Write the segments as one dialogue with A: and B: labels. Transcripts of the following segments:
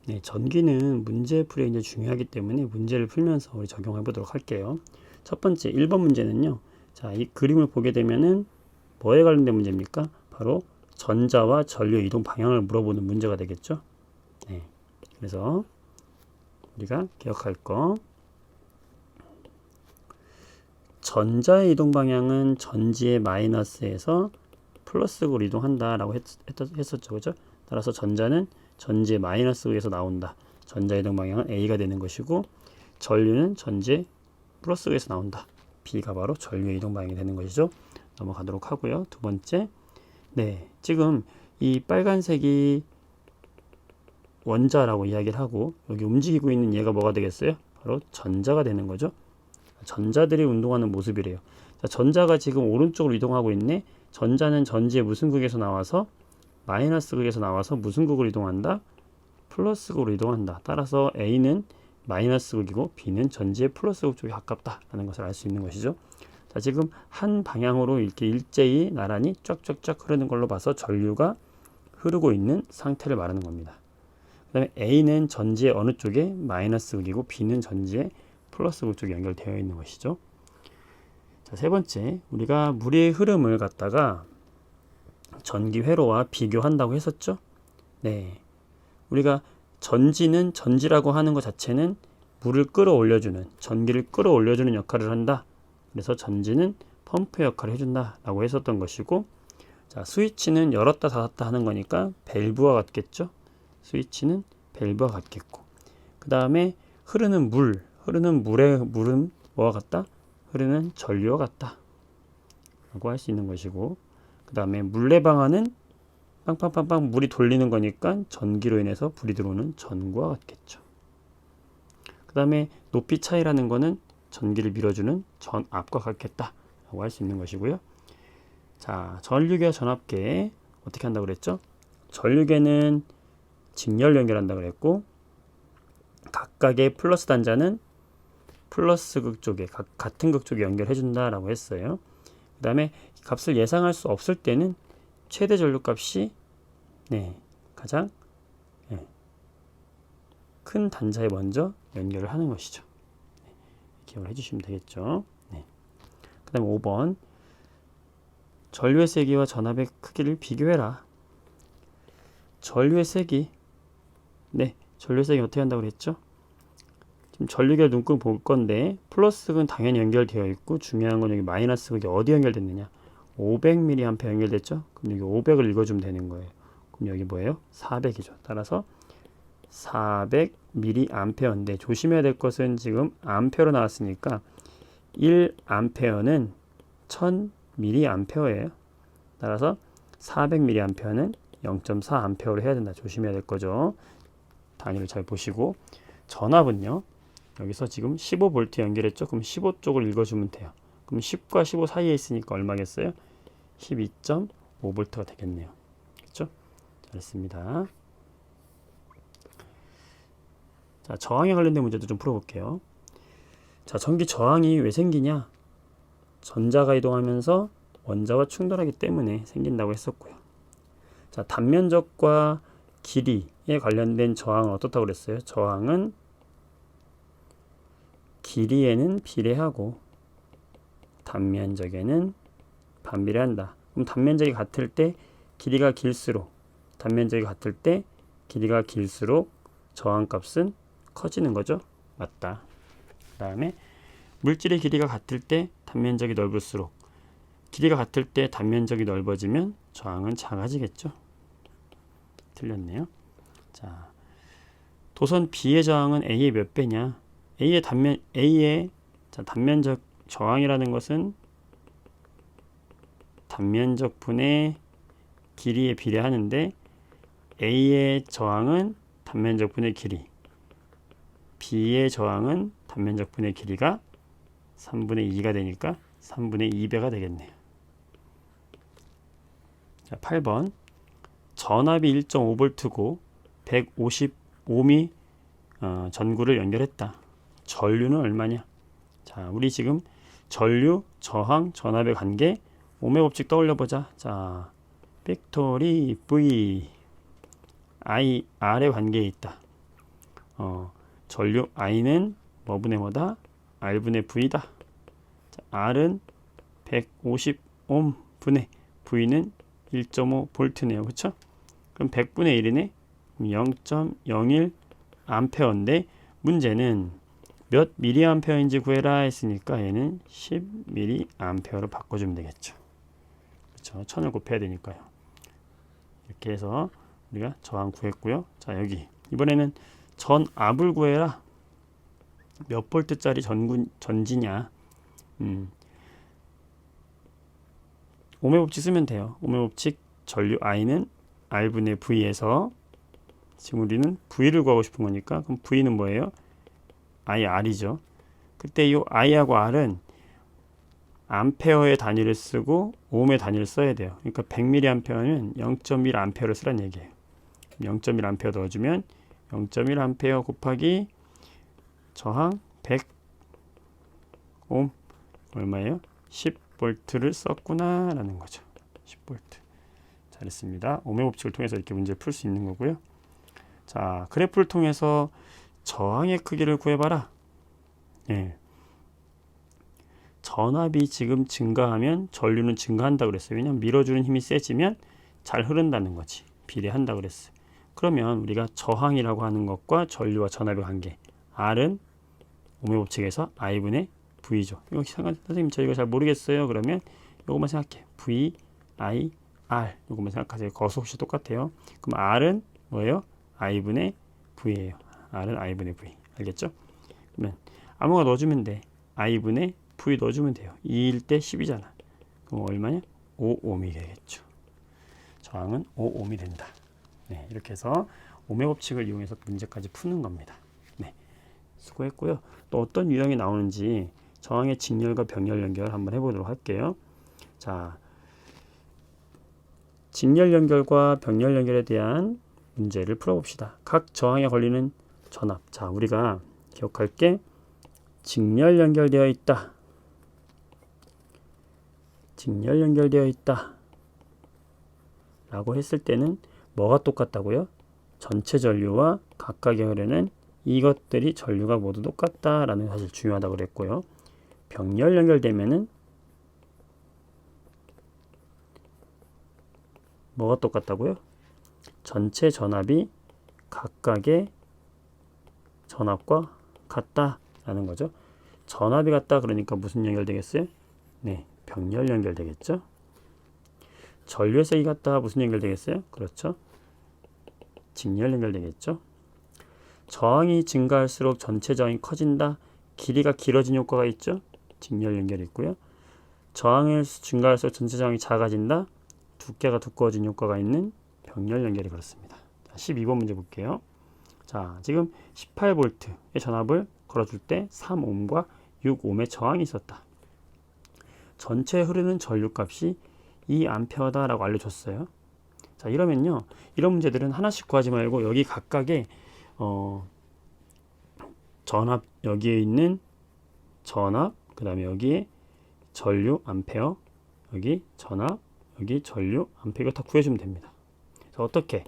A: 네, 전기는 문제 풀이 굉장히 중요하기 때문에 문제를 풀면서 우리 적용해 보도록 할게요. 첫 번째 1번 문제는요. 자, 이 그림을 보게 되면은 뭐에 관련된 문제입니까? 바로 전자와 전류의 이동 방향을 물어보는 문제가 되겠죠. 네. 그래서 우리가 기억할 거, 전자의 이동 방향은 전지의 마이너스에서 플러스로 이동한다라고 했었죠. 그죠? 따라서 전자는 전지의 마이너스에서 나온다. 전자 이동 방향은 A가 되는 것이고, 전류는 전지의 플러스에서 나온다. B가 바로 전류의 이동 방향이 되는 것이죠. 넘어가도록 하고요. 두 번째, 네, 지금 이 빨간색이 원자라고 이야기를 하고 여기 움직이고 있는 얘가 뭐가 되겠어요? 바로 전자가 되는 거죠. 전자들이 운동하는 모습이래요. 자, 전자가 지금 오른쪽으로 이동하고 있네. 전자는 전지의 무슨 극에서 나와서 마이너스 극에서 나와서 무슨 극으로 이동한다? 플러스 극으로 이동한다. 따라서 A는 마이너스 극이고 B는 전지의 플러스 극 쪽에 가깝다라는 것을 알 수 있는 것이죠. 자, 지금 한 방향으로 이렇게 일제히 나란히 쫙쫙쫙 흐르는 걸로 봐서 전류가 흐르고 있는 상태를 말하는 겁니다. 그 다음에 A는 전지의 어느 쪽에 마이너스 극이고 B는 전지의 플러스 극 쪽에 연결되어 있는 것이죠. 자, 세 번째, 우리가 물의 흐름을 갖다가 전기 회로와 비교한다고 했었죠. 네, 우리가 전지라고 하는 것 자체는 물을 끌어올려주는, 전기를 끌어올려주는 역할을 한다. 그래서 전지는 펌프 역할을 해준다 라고 했었던 것이고, 자, 스위치는 열었다 닫았다 하는 거니까 밸브와 같겠죠. 스위치는 밸브와 같겠고, 그 다음에 흐르는 물은 뭐와 같다? 흐르는 전류와 같다 라고 할 수 있는 것이고, 그 다음에 물레방아는 빵빵빵빵 물이 돌리는 거니까 전기로 인해서 불이 들어오는 전구와 같겠죠. 그 다음에 높이 차이라는 거는 전기를 밀어주는 전압과 같겠다 라고 할 수 있는 것이고요. 자, 전류계와 전압계 어떻게 한다고 그랬죠? 전류계는 직렬 연결한다고 그랬고, 각각의 플러스 단자는 플러스 극 쪽에 같은 극 쪽에 연결해 준다라고 했어요. 그 다음에 값을 예상할 수 없을 때는 최대 전류 값이 가장 큰 단자에 먼저 연결을 하는 것이죠. 기억을 해주시면 되겠죠. 그 다음에 5번, 전류의 세기와 전압의 크기를 비교해라. 전류의 세기, 전류의 세기 어떻게 한다고 그랬죠? 지금 전류계 눈금 볼 건데 플러스극은 당연히 연결되어 있고, 중요한 건 여기 마이너스극이 어디 연결됐느냐? 500mA 연결됐죠? 그럼 여기 500을 읽어주면 되는 거예요. 그럼 여기 뭐예요? 400이죠. 따라서 400mA인데 조심해야 될 것은 지금 암페어로 나왔으니까 1A는 1000mA예요. 따라서 400mA는 0.4A로 해야 된다. 조심해야 될 거죠. 단위를 잘 보시고, 전압은요, 여기서 지금 15V 연결했죠. 그럼 15 쪽을 읽어주면 돼요. 그럼 10과 15 사이에 있으니까 얼마겠어요? 12.5V가 되겠네요. 그렇죠? 잘했습니다. 자, 저항에 관련된 문제도 좀 풀어볼게요. 자, 전기 저항이 왜 생기냐? 전자가 이동하면서 원자와 충돌하기 때문에 생긴다고 했었고요. 자, 단면적과 길이에 관련된 저항은 어떻다고 그랬어요? 저항은 길이에는 비례하고 단면적에는 반비례한다. 그럼 단면적이 같을 때 길이가 길수록, 단면적이 같을 때 길이가 길수록 저항값은 커지는 거죠. 맞다. 그 다음에 물질의 길이가 같을 때 단면적이 넓을수록, 길이가 같을 때 단면적이 넓어지면 저항은 작아지겠죠. 틀렸네요. 자, 도선 B의 저항은 A의 몇 배냐? A의 단면적 저항이라는 것은 단면적 분의 길이에 비례하는데, A의 저항은 단면적 분의 길이, B의 저항은 단면적 분의 길이가 3분의 2가 되니까 3분의 2배가 되겠네요. 자, 8번, 전압이 1.5V고 155미 전구를 연결했다. 전류는 얼마냐? 자, 우리 지금 전류, 저항, 전압의 관계 오메 법칙 떠올려보자. 자, 팩토리 V I R의 관계에 있다. 전류 I는 뭐분의 뭐다? R분의 V다. 자, R은 150옴 분의 V는 1.5V네요. 그쵸? 그럼 100분의 1이네? 0.01 암페어인데 문제는 몇 미리암페어인지 구해라 했으니까 얘는 10mA로 바꿔주면 되겠죠. 그쵸? 1000을 곱해야 되니까요. 이렇게 해서 우리가 저항 구했고요. 자, 여기 이번에는 전압을 구해라. 몇 볼트짜리 전지냐. 오메 법칙 쓰면 돼요. 오메 법칙 전류 I는 R분의 V에서 지금 우리는 V를 구하고 싶은 거니까 그럼 V는 뭐예요? IR이죠. 그때 이 I하고 R은 암페어의 단위를 쓰고 옴의 단위를 써야 돼요. 그러니까 100mA는 0.1A를 쓰란 얘기예요. 0.1A 넣어주면 0.1A 곱하기 저항 100옴 얼마예요? 10V를 썼구나 라는 거죠. 10V. 잘했습니다. 오메 법칙을 통해서 이렇게 문제를 풀 수 있는 거고요. 자, 그래프를 통해서 저항의 크기를 구해봐라. 예. 전압이 지금 증가하면 전류는 증가한다 그랬어요. 왜냐면 밀어주는 힘이 세지면 잘 흐른다는 거지. 비례한다 그랬어요. 그러면 우리가 저항이라고 하는 것과 전류와 전압의 관계 R은 오메 법칙에서 I분의 V죠. 이거 선생님 저 이거 잘 모르겠어요. 그러면 이것만 생각해. V, I, R 이것만 생각하세요. 거수 혹시 똑같아요. 그럼 R은 뭐예요? I분의 V예요. R은 I분의 V. 알겠죠? 그러면 아무거나 넣어주면 돼. I분의 V 넣어주면 돼요. 2일 때 10이잖아. 그럼 얼마냐? 5옴이 되겠죠. 저항은 5옴이 된다. 네, 이렇게 해서 오메 법칙을 이용해서 문제까지 푸는 겁니다. 네, 수고했고요. 또 어떤 유형이 나오는지 저항의 직렬과 병렬 연결 한번 해보도록 할게요. 자, 직렬 연결과 병렬 연결에 대한 문제를 풀어봅시다. 각 저항에 걸리는 전압. 자, 우리가 기억할 게 직렬 연결되어 있다. 직렬 연결되어 있다. 라고 했을 때는 뭐가 똑같다고요? 전체 전류와 각각의 흐르는 이것들이 전류가 모두 똑같다라는 사실 중요하다고 그랬고요. 병렬 연결되면은 뭐가 똑같다고요? 전체 전압이 각각의 전압과 같다라는 거죠. 전압이 같다 그러니까 무슨 연결되겠어요? 네, 병렬 연결되겠죠. 전류의 색이 같다 무슨 연결되겠어요? 그렇죠. 직렬 연결되겠죠. 저항이 증가할수록 전체 저항이 커진다. 길이가 길어진 효과가 있죠. 직렬 연결이 있고요. 저항이 증가할수록 전체 저항이 작아진다. 두께가 두꺼워진 효과가 있는 병렬 연결이 그렇습니다. 자, 12번 문제 볼게요. 자, 지금 18V의 전압을 걸어줄 때 3옴과 6옴의 저항이 있었다. 전체 흐르는 전류값이 2A 라고 알려줬어요. 자, 이러면요, 이런 문제들은 하나씩 구하지 말고 여기 각각의 전압, 여기에 있는 전압, 그 다음에 여기에 전류 암페어, 여기 전압, 여기 전류 암페어, 이거 다 구해주면 됩니다. 자, 어떻게?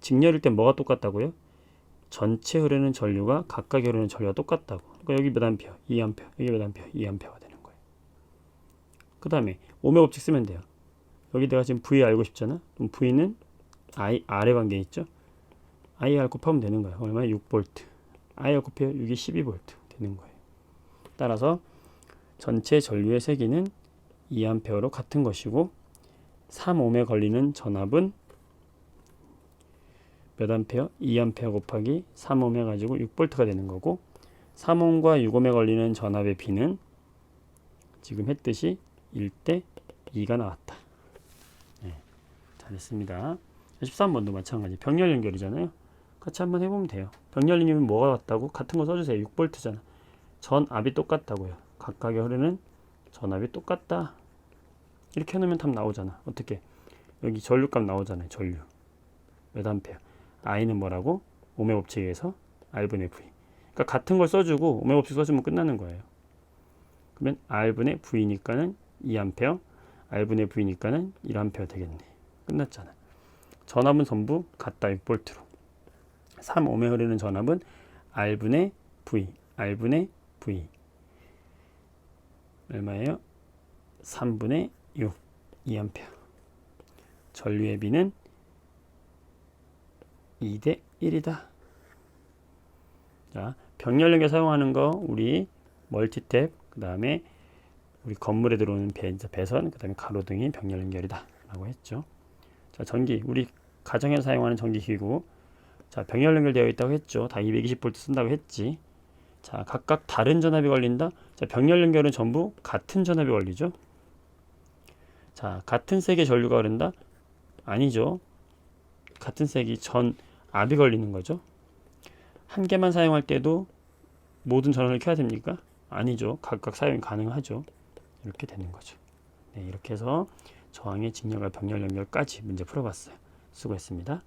A: 직렬일 때 뭐가 똑같다고요? 전체 흐르는 전류가 각각의 흐르는 전류가 똑같다고. 그러니까 여기 몇 암페어? 2암페어. 여기 몇 암페어? 2암페어가 되는 거예요. 그 다음에 오메 법칙 쓰면 돼요. 여기 내가 지금 V 알고 싶잖아. 그럼 V는 R의 관계 있죠. IR 곱하면 되는 거예요. 얼마나? 6V. IR 곱해요. 6이 12V 되는 거예요. 따라서 전체 전류의 세기는 2A로 같은 것이고 3옴에 걸리는 전압은 몇 암페어? 2A 곱하기 3옴 해가지고 6V가 되는 거고 3옴과 6옴에 걸리는 전압의 B는 지금 했듯이 1대 2가 나왔다. 네, 잘했습니다. 13번도 마찬가지. 병렬 연결이잖아요. 같이 한번 해보면 돼요. 병렬 연결이면 뭐가 같다고? 같은 거 써주세요. 6V잖아. 전압이 똑같다고요. 각각의 흐르는 전압이 똑같다. 이렇게 해놓으면 답 나오잖아. 어떻게? 여기 전류값 나오잖아요. 전류. 몇 암페어? I는 뭐라고? 오메 법칙에서 R분의 V. 그러니까 같은 걸 써주고 오메 법칙 써주면 끝나는 거예요. 그러면 R분의 V니까는 2A, R분의 V니까는 1A 되겠네. 끝났잖아. 전압은 전부 같다. 6V로. 3옴에 흐르는 전압은 R분의 V, R분의 V 얼마예요? 3분의 6 2A. 전류의 B는 2대 1이다. 자, 병렬 연결 사용하는 거 우리 멀티탭, 그 다음에 우리 건물에 들어오는 배선, 그 다음에 가로등이 병렬 연결이다 라고 했죠. 자, 전기 우리 가정에서 사용하는 전기기구, 자, 병렬 연결되어 있다고 했죠. 다 220V 쓴다고 했지. 자, 각각 다른 전압이 걸린다. 자, 병렬 연결은 전부 같은 전압이 걸리죠. 자, 같은 색의 전류가 흐른다? 아니죠. 같은 색이 전압이 걸리는 거죠. 한 개만 사용할 때도 모든 전원을 켜야 됩니까? 아니죠. 각각 사용이 가능하죠. 이렇게 되는 거죠. 네, 이렇게 해서 저항의 직렬과 병렬 연결까지 문제 풀어봤어요. 수고했습니다.